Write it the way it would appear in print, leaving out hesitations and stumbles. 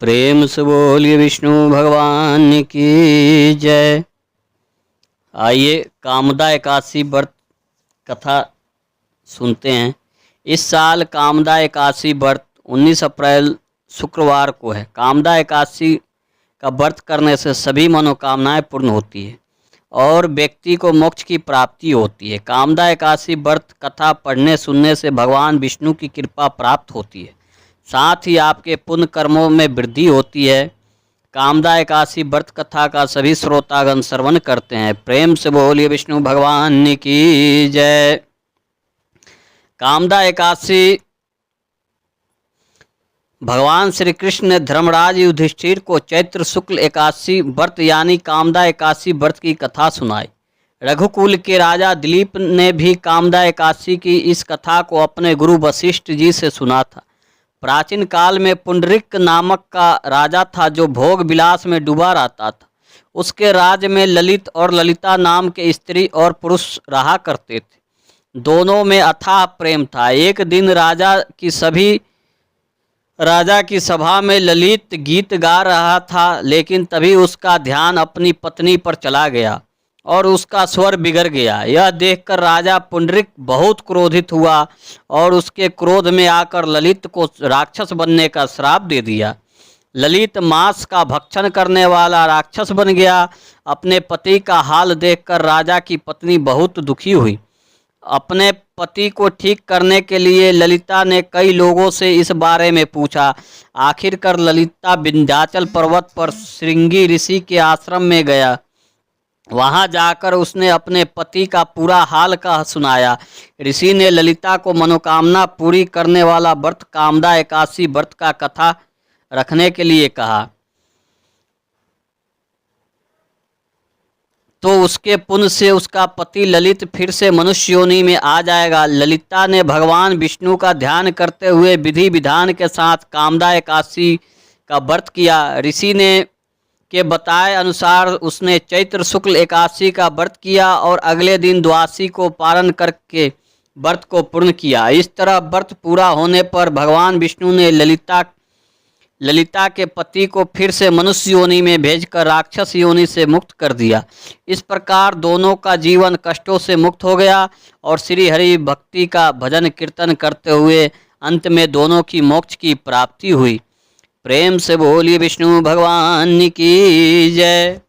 प्रेम से बोलिए विष्णु भगवान की जय। आइए कामदा एकादशी व्रत कथा सुनते हैं। इस साल कामदा एकादशी व्रत 19 अप्रैल शुक्रवार को है। कामदा एकादशी का व्रत करने से सभी मनोकामनाएं पूर्ण होती है और व्यक्ति को मोक्ष की प्राप्ति होती है। कामदा एकादशी व्रत कथा पढ़ने सुनने से भगवान विष्णु की कृपा प्राप्त होती है, साथ ही आपके पुण्य कर्मों में वृद्धि होती है। कामदा एकादशी व्रत कथा का सभी श्रोतागण श्रवण करते हैं। प्रेम से बोलिए विष्णु भगवान की जय। कामदा एकादशी भगवान श्री कृष्ण ने धर्मराज युधिष्ठिर को चैत्र शुक्ल एकादशी व्रत यानी कामदा एकादशी व्रत की कथा सुनाई। रघुकुल के राजा दिलीप ने भी कामदा एकादशी की इस कथा को अपने गुरु वशिष्ठ जी से सुना था। प्राचीन काल में पुंडरीक नामक का राजा था जो भोग विलास में डूबा रहता था। उसके राज्य में ललित और ललिता नाम के स्त्री और पुरुष रहा करते थे। दोनों में अथाह प्रेम था। एक दिन राजा की सभा में ललित गीत गा रहा था, लेकिन तभी उसका ध्यान अपनी पत्नी पर चला गया और उसका स्वर बिगड़ गया। यह देखकर राजा पुंडरीक बहुत क्रोधित हुआ और उसके क्रोध में आकर ललित को राक्षस बनने का श्राप दे दिया। ललित मांस का भक्षण करने वाला राक्षस बन गया। अपने पति का हाल देखकर राजा की पत्नी बहुत दुखी हुई। अपने पति को ठीक करने के लिए ललिता ने कई लोगों से इस बारे में पूछा। आखिरकार ललिता विंध्याचल पर्वत पर श्रृंगी ऋषि के आश्रम में गया। वहां जाकर उसने अपने पति का पूरा हाल का सुनाया। ऋषि ने ललिता को मनोकामना पूरी करने वाला व्रत कामदा एकादशी व्रत का कथा रखने के लिए कहा, तो उसके पुण्य से उसका पति ललित फिर से मनुष्य योनि में आ जाएगा। ललिता ने भगवान विष्णु का ध्यान करते हुए विधि विधान के साथ कामदा एकादशी का व्रत किया। ऋषि ने के बताए अनुसार उसने चैत्र शुक्ल एकादशी का व्रत किया और अगले दिन द्वादशी को पारण करके व्रत को पूर्ण किया। इस तरह व्रत पूरा होने पर भगवान विष्णु ने ललिता के पति को फिर से मनुष्य योनि में भेजकर राक्षस योनि से मुक्त कर दिया। इस प्रकार दोनों का जीवन कष्टों से मुक्त हो गया और श्री हरि भक्ति का भजन कीर्तन करते हुए अंत में दोनों की मोक्ष की प्राप्ति हुई। प्रेम से बोलिए विष्णु भगवान की जय।